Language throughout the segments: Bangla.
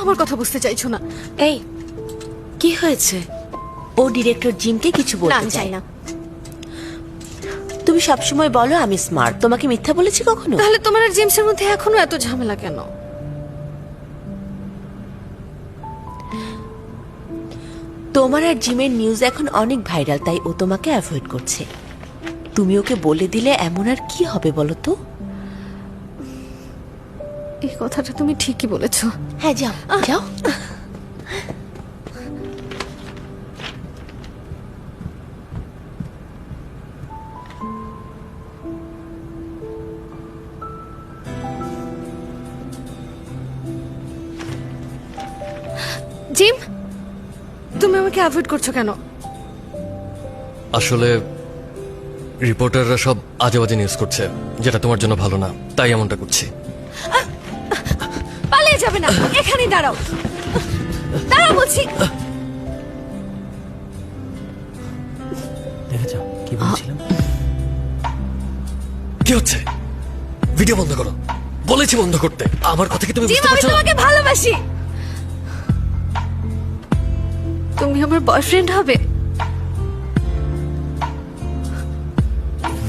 আমার কথা বুঝতে চাইছো না। এই কি হয়েছে? ও ডিরেক্টর জিমকে কিছু না, বলতে আমি চাই চায় না। তুমি সবসময় বলো আমি স্মার্ট, তোমাকে মিথ্যা বলেছি কখনো? তাহলে তোমার আর জেমসের মধ্যে এখনো এত ঝামেলা কেন? তোমার আর জিমের নিউজ এখন অনেক ভাইরাল, তাই ও তোমাকে অ্যাভয়েড করছে। তুমি ওকে বলে দিলে এমন আর কি হবে বলো তো? এই কথাটা তুমি ঠিকই বলেছো। হ্যাঁ যাও যাও। জিম, তুমি আমাকে অ্যাভয়েড করছো কেন? আসলে রিপোর্টাররা সব আজে বাজে নিউজ করছে, যেটা তোমার জন্য ভালো না, তাই এমনটা করছি। পালিয়ে যাবে না, এখানেই দাঁড়াও। দাঁড়াও বলছি। দেখেছ কি বলছিলাম? কি হচ্ছে? ভিডিও বন্ধ করো, বলেছি বন্ধ করতে। আমার কথা কি তুমি জিম, বুঝতে আমি পারছো না? তোমাকে ভালোবাসি। তুমি আমার বয়ফ্রেন্ড হবে।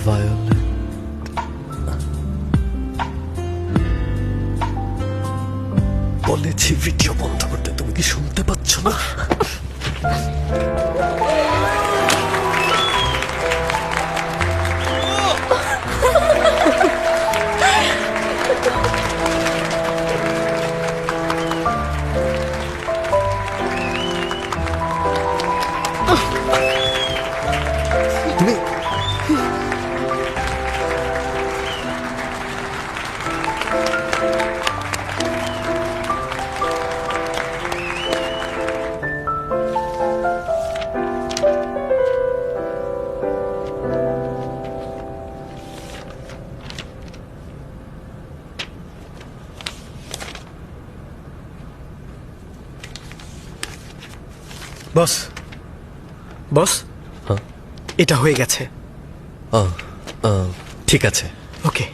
ভায়োলেট, বলেছি ভিডিও বন্ধ করতে, তুমি কি শুনতে পাচ্ছ না? তুমি বস বস, হ্যাঁ? এটা হয়ে গেছে। ঠিক আছে। ওকে,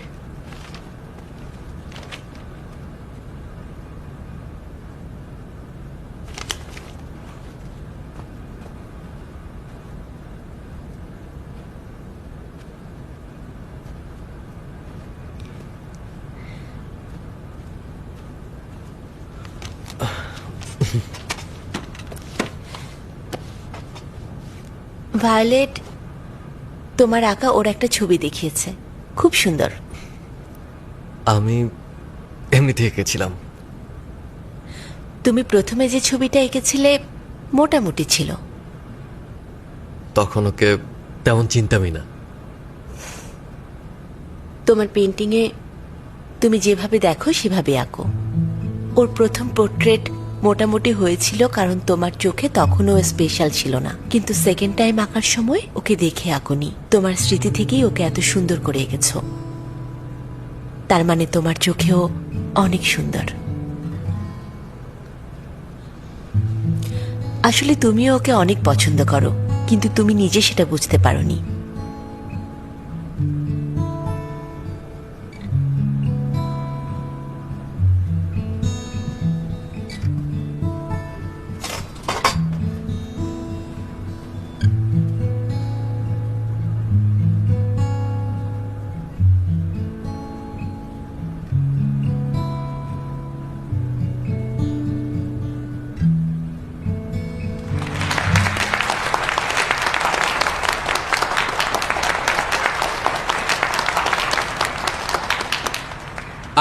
ভায়োলেট, তোমার আঁকা ওর একটা ছবি দেখিয়েছে, খুব সুন্দর। আমি এমনিতে এঁকেছিলাম। তুমি প্রথমে যে ছবিটা এঁকেছিলে মোটামুটি ছিল। তখন ওকে তেমন চিন্তামই না। তোমার পেন্টিংয়ে তুমি যেভাবে দেখো সেভাবে আঁকো। ওর প্রথম পোর্ট্রেট মোটামুটি হয়েছিল কারণ তোমার চোখে তখনও স্পেশাল ছিল না, কিন্তু সেকেন্ড টাইম আঁকার সময় ওকে দেখে আঁকোনি, তোমার স্মৃতি থেকেই ওকে এত সুন্দর করে এঁকেছো। তার মানে তোমার চোখেও অনেক সুন্দর। আসলে তুমিও ওকে অনেক পছন্দ করো, কিন্তু তুমি নিজে সেটা বুঝতে পারোনি।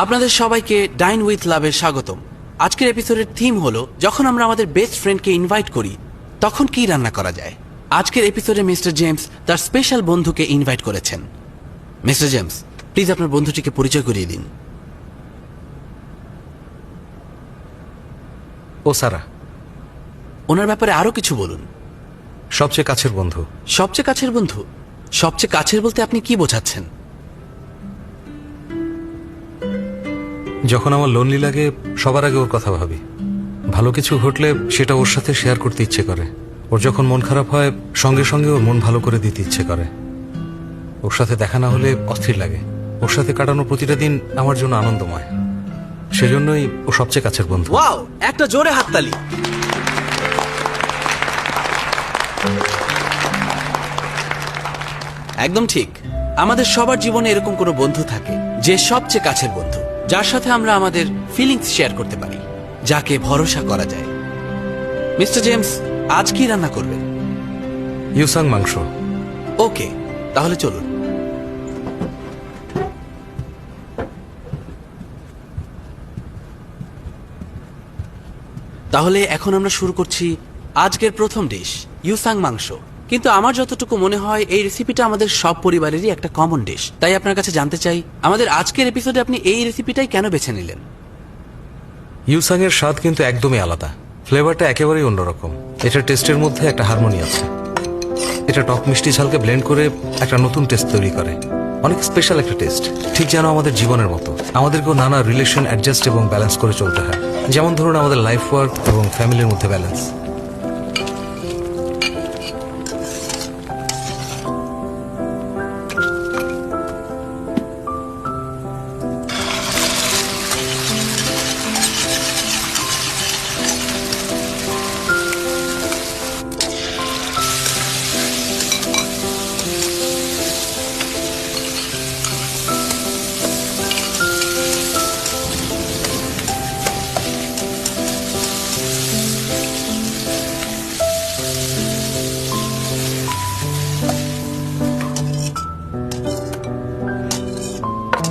আপনাদের সবাইকে ডাইন উইথ লাভের স্বাগতম। আজকের এপিসোডের থিম হলো যখন আমরা আমাদের বেস্ট ফ্রেন্ডকে ইনভাইট করি তখন কি রান্না করা যায়। আজকের এপিসোডে মিস্টার জেমস তার স্পেশাল বন্ধুকে ইনভাইট করেছেন। মিস্টার জেমস, প্লিজ আপনার বন্ধুটিকে পরিচয় করিয়ে দিন। ও সারা, ওনার ব্যাপারে আরো কিছু বলুন। সবচেয়ে কাছের বন্ধু। সবচেয়ে কাছের বন্ধু? সবচেয়ে কাছের বলতে আপনি কি বোঝাচ্ছেন? যখন আমার লোনলি লাগে সবার আগে ওর কথা ভাবি। ভালো কিছু ঘটলে সেটা ওর সাথে শেয়ার করতে ইচ্ছে করে। ওর যখন মন খারাপ হয় সঙ্গে সঙ্গে ওর মন ভালো করে দিতে ইচ্ছে করে। ওর সাথে দেখা না হলে অস্থির লাগে। ওর সাথে কাটানো প্রতিটা দিন আমার জন্য আনন্দময়। সেজন্যই ও সবচেয়ে কাছের বন্ধু। ওয়াও, একটা জোরে হাততালি। একদম ঠিক। আমাদের সবার জীবনে এরকম কোনো বন্ধু থাকে যে সবচেয়ে কাছের বন্ধু, যার সাথে আমরা আমাদের ফিলিংস শেয়ার করতে পারি, যাকে ভরসা করা যায়। মিস্টার জেমস, আজ কি রান্না করবেন? ইউসাং মাংস। ওকে, তাহলে চলুন। তাহলে এখন আমরা শুরু করছি আজকের প্রথম ডিশ, ইউসাং মাংস। কিন্তু আমার যতটুকু মনে হয় এই রেসিপিটা আমাদের সব পরিবারেরই একটা কমন ডিশ। তাই আপনার কাছে জানতে চাই, আমাদের আজকের এপিসোডে আপনি এই রেসিপিটাই কেন বেছে নিলেন? ইউসাং এর স্বাদ কিন্তু একদমই আলাদা, ফ্লেভারটা একেবারেই অন্যরকম। এটার টেস্টের মধ্যে একটা হারমোনি আছে। এটা টক মিষ্টি ঝালকে ব্লেন্ড করে একটা নতুন টেস্ট তৈরি করে, অনেক স্পেশাল একটা টেস্ট। ঠিক যেন আমাদের জীবনের মতো, আমাদেরকেও নানা রিলেশন অ্যাডজাস্ট এবং ব্যালেন্স করে চলতে হয়। যেমন ধরুন আমাদের লাইফ ওয়ার্ক এবং ফ্যামিলির মধ্যে ব্যালেন্স।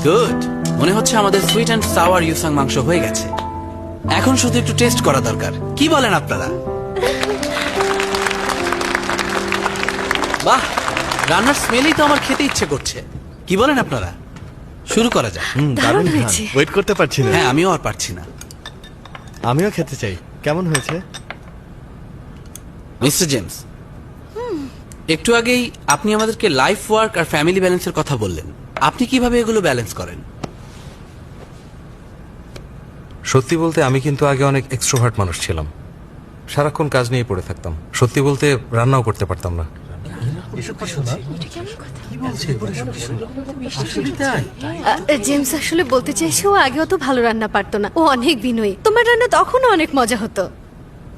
গুড, মনে হচ্ছে আমাদের সুইট অ্যান্ড সাওয়ার ইউসাং মাংস হয়ে গেছে। এখন শুধু একটু টেস্ট করা দরকার। কি বলেন আপনারা? বাহ, রান্নার স্মেলই তো আমার খেতে ইচ্ছে করছে। কি বলেন আপনারা? শুরু করা যাক। দারুণ হয়েছে। ওয়েট করতে পারছি না। হ্যাঁ, আমিও আর পারছি না। আমিও খেতে চাই। কেমন হয়েছে? মিস্টার জেমস, একটু আগেই আপনি আমাদেরকে লাইফ ওয়ার্ক আর ফ্যামিলি ব্যালেন্সের কথা বললেন। আপনি কিভাবে এগুলো ব্যালেন্স করেন? সত্যি বলতে আমি কিন্তু আগে অনেক এক্সট্রোভার্ট মানুষ ছিলাম, সারাক্ষণ কাজ নিয়ে পড়ে থাকতাম। সত্যি বলতে রান্নাও করতে পারতাম না। জেমস আসলে বলতে চাইছে ও আগে অত ভালো রান্না পারতো না, ও অনেক বিনয়ী। তোমার রান্না তখনও অনেক মজা হতো।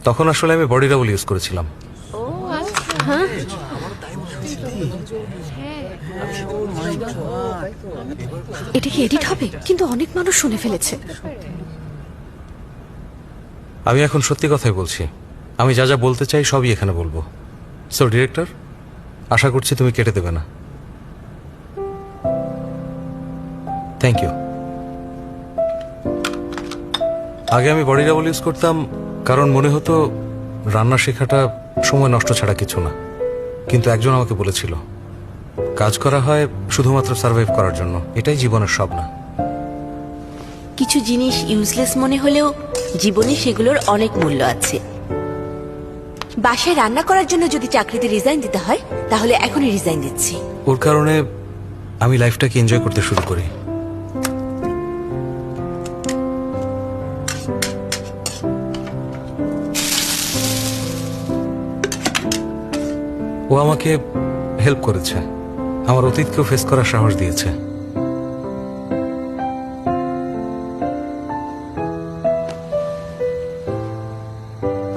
তখন আসলে আমি বডি ডাবল ইউজ করেছিলাম। এটা কি এডিট হবে? কিন্তু অনেক মানুষ শুনে ফেলেছে। আমি এখন সত্যি কথাই বলছি। আমি যা যা বলতে চাই সবই এখানে বলবো। সো ডিরেক্টর, আশা করছি তুমি কেটে দেবে না। Thank you. আগে আমি বডি ডাবল ইউজ করতাম কারণ মনে হতো রান্না শেখাটা সময় নষ্ট ছাড়া কিছু না। কিন্তু একজন আমাকে বলেছিল, কাজ করা হয় শুধুমাত্র সার্ভাইভ করার জন্য, এটাই জীবনের সব না। কিছু জিনিস ইউজলেস মনে হলেও জীবনে সেগুলোর অনেক মূল্য আছে। বাসায় রান্না করার জন্য যদি চাকরিতে রিজাইন দিতে হয়, তাহলে এখনই রিজাইন দিচ্ছি। ওর কারণে আমি লাইফটাকে এনজয় করতে শুরু করি। ও আমাকে হেল্প করেছে, আমার অতীতকেও ফেস করার সাহস দিয়েছে।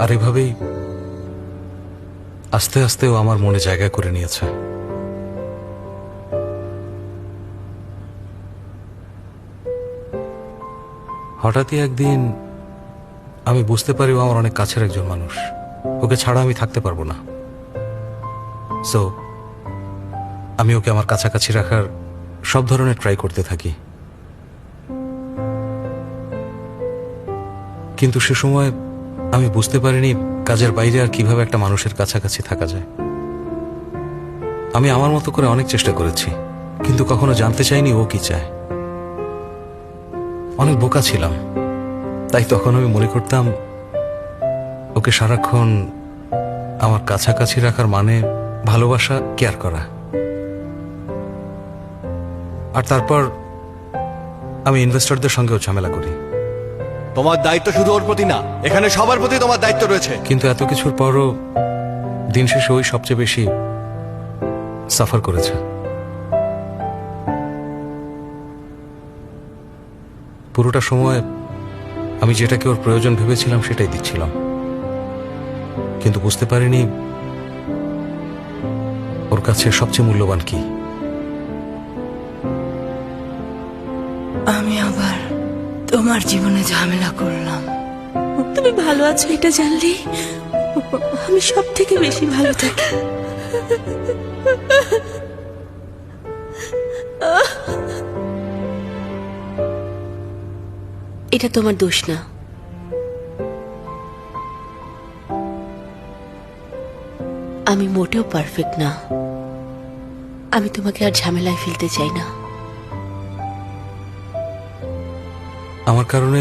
আর এভাবেই আস্তে আস্তে ও আমার মনে জায়গা করে নিয়েছে। হঠাৎই একদিন আমি বুঝতে পারি ও আমার অনেক কাছের একজন মানুষ, ওকে ছাড়া আমি থাকতে পারবো না। সো আমি ওকে আমার কাছাকাছি রাখার সব ধরনের ট্রাই করতে থাকি। কিন্তু সে সময় আমি বুঝতে পারিনি কাজের বাইরে আর কিভাবে একটা মানুষের কাছাকাছি থাকা যায়। আমি আমার মতো করে অনেক চেষ্টা করেছি, কিন্তু কখনো জানতে চাইনি ও কি চায়। অনেক বোকা ছিলাম, তাই তখন আমি মনে করতাম ওকে সারাক্ষণ আমার কাছাকাছি রাখার মানে ভালোবাসা, কেয়ার করা। আর তারপর আমি ইনভেস্টরদের সঙ্গেও ঝামেলা করি। তোমার দায়িত্ব শুধু ওর প্রতি না, এখানে সবার প্রতি তোমার দায়িত্ব রয়েছে। কিন্তু এত কিছুর পরও দিন শেষে ওই সবচেয়ে বেশি সাফার করেছে। পুরোটা সময় আমি যেটাকে ওর প্রয়োজন ভেবেছিলাম সেটাই দিচ্ছিলাম, কিন্তু বুঝতে পারিনি ওর কাছে সবচেয়ে মূল্যবান কি। আমি আবার তোমার জীবনে ঝামেলা করলাম। তুমি ভালো আছো এটা জানলে আমি সব থেকে বেশি ভালো থাকি। এটা তোমার দোষ না। আমি মোটেও পারফেক্ট না। আমি তোমাকে আর ঝামেলায় ফেলতে চাই না। আমার কারণে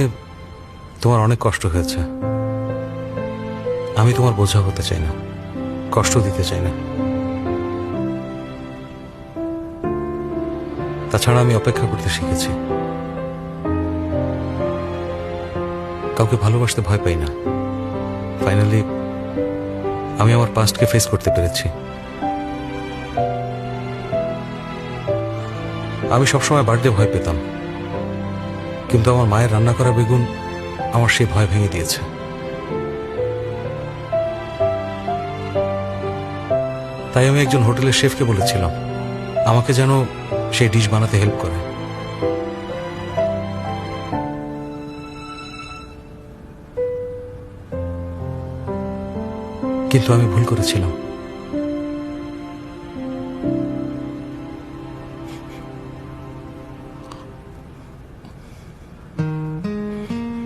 তোমার অনেক কষ্ট হয়েছে। আমি তোমার বোঝা হতে চাই না, কষ্ট দিতে চাই না। তাছাড়া আমি অপেক্ষা করতে শিখেছি। কাউকে ভালোবাসতে ভয় পাই না। ফাইনালি আমি আমার পাস্টকে ফেস করতে পেরেছি। আমি সবসময় বার্থডে ভয় পেতাম, কিন্তু আমার মায়ের রান্না করা বেগুন আমার সেই ভয় ভেঙে দিয়েছে। তাই আমি একজন হোটেলের শেফকে বলেছিলাম আমাকে যেন সেই ডিশ বানাতে হেল্প করে। কিন্তু আমি ভুল করেছিলাম।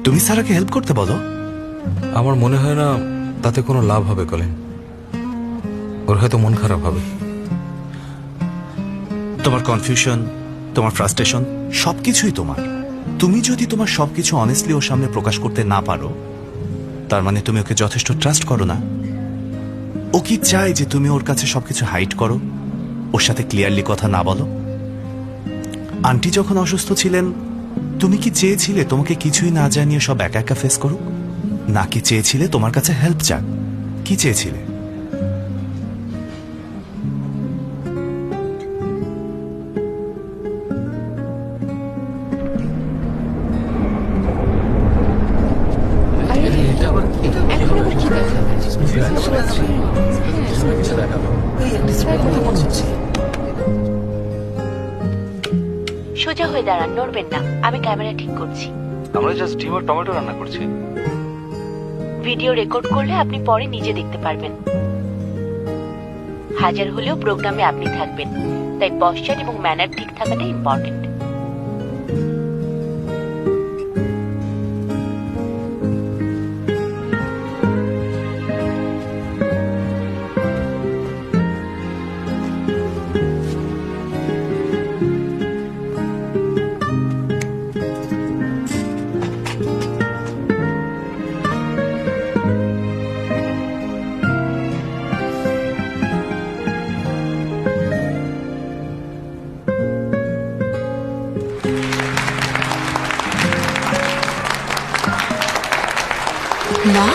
তুমি সারাকে হেল্প করতে বলো। আমার মনে হয় না তাতে কোনো লাভ হবে কলিন। ওর হয়তো মন খারাপ হবে। তোমার কনফিউশন, তোমার ফ্রাস্ট্রেশন সবকিছুই তোমার। তুমি যদি তোমার সবকিছু অনেস্টলি ওর সামনে প্রকাশ করতে না পারো, তার মানে তুমি ওকে যথেষ্ট ট্রাস্ট করো না। ও কি চায় যে তুমি ওর কাছে সবকিছু হাইড করো, ওর সাথে ক্লিয়ারলি কথা না বলো? আন্টি যখন অসুস্থ ছিলেন, তুমি কি চেয়েছিলে তোমাকে কিছুই না জানিয়ে সব একা একা ফেস করুক, নাকি চেয়েছিলে তোমার কাছে হেল্প চাক? কি চেয়েছিলে? সোজা হয়ে দাঁড়ান, নড়বেন না। আমি ক্যামেরা ঠিক করছি। আমরা জাস্ট ডিম আর টমেটো রান্না করছি। ভিডিও রেকর্ড করলে আপনি পরে নিজে দেখতে পারবেন। হাজার হলেও প্রোগ্রামে আপনি থাকবেন, তাই পশ্চাৎ এবং ম্যানার ঠিক থাকাটা ইম্পর্টেন্ট। মা,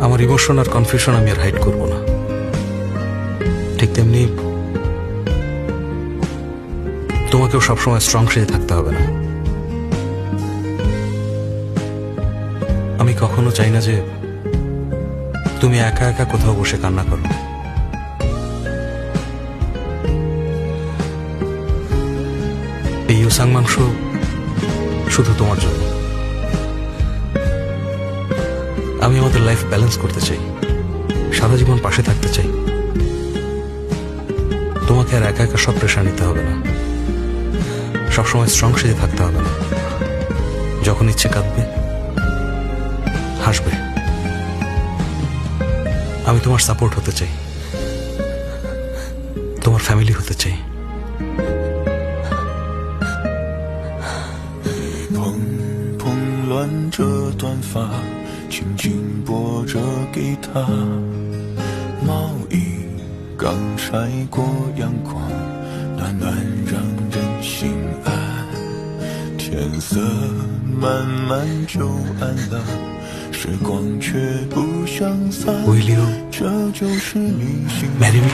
আমার ইমোশন আর কনফিউশন আমি আর হাইড করব না। ঠিক তেমনি তোমাকেও সবসময় স্ট্রং সেজে থাকতে হবে না। আমি কখনো চাই না যে তুমি একা একা কোথাও বসে কান্না করো। এই ইউসাং মাংস শুধু তোমার জন্য। আমি আমাদের লাইফ ব্যালেন্স করতে চাই, সারা জীবন পাশে থাকতে চাই। তোমাকে আর একা একা সব প্রেশার নিতে হবে না, সবসময় স্ট্রং সেজে থাকতে হবে না। যখন ইচ্ছে কাঁদবে, হাসবে। আমি তোমার সাপোর্ট হতে চাই, তোমার ফ্যামিলি হতে চাই। 碰碰乱这短发，轻轻拨着给他。毛衣刚晒过阳光，暖暖让人心安。天色慢慢就暗了，时光却不相散。 Will you 这就是你心 marry me?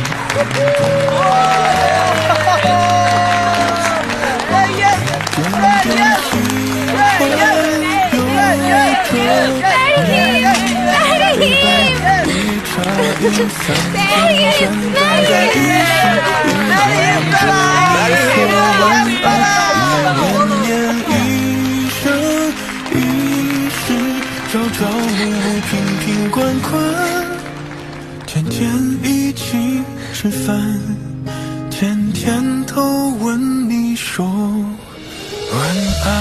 朝朝暮暮，瓶瓶罐罐，天天一起吃饭，天天都问你说晚安。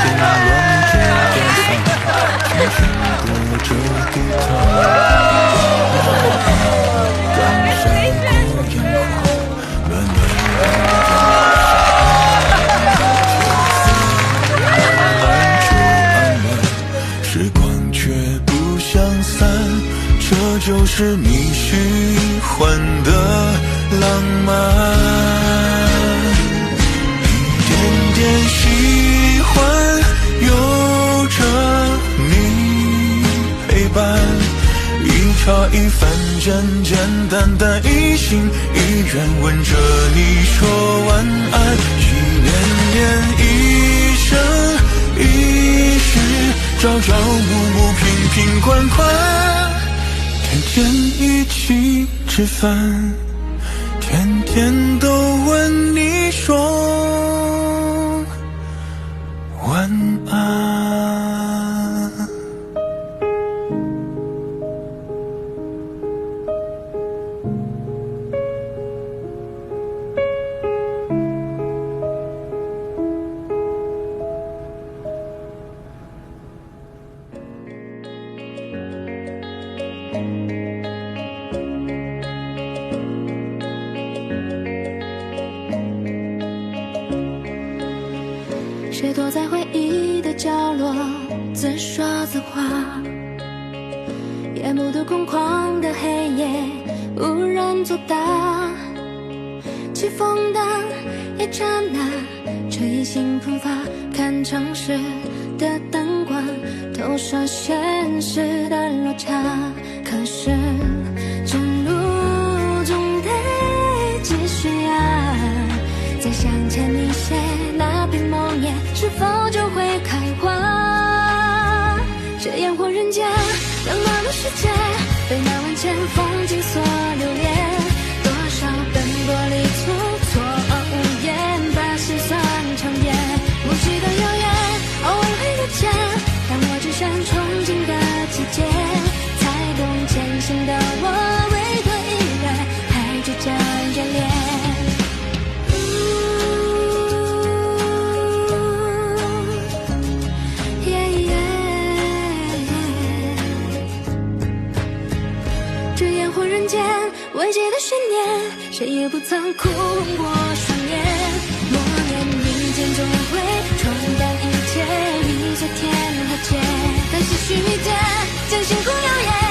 在那乱着的房，轻轻拨着吉他。 时光却不相散，这就是你喜欢的浪漫。一点点喜欢，有着你陪伴。 一茶一饭，简简单单，一心一愿，吻着你说晚安。一年年，一生一世，朝朝暮暮，瓶瓶罐罐，天天一起吃饭，天天都问你说晚安。 谁躲在回忆的角落，自说自话，夜幕都空旷的黑夜，无人作答。起风的一刹那，却已心喷发，看城市的灯光，投射现实的落差。可是这路总得继续啊，再向前你写那片梦魇，是否就会开花？这烟火人间，冷漠的世界，被那万千风景所留恋。多少奔波里途，错无言，把心酸强颜。无期的遥远，偶尔会遇见，但我只剩憧憬的季节。才共前行的我，为何依然还倔强眷恋？ 未解的悬念，谁也不曾哭红过双眼。默念明天总会冲淡一切，你在天和界，但唏嘘一点，将星空耀眼。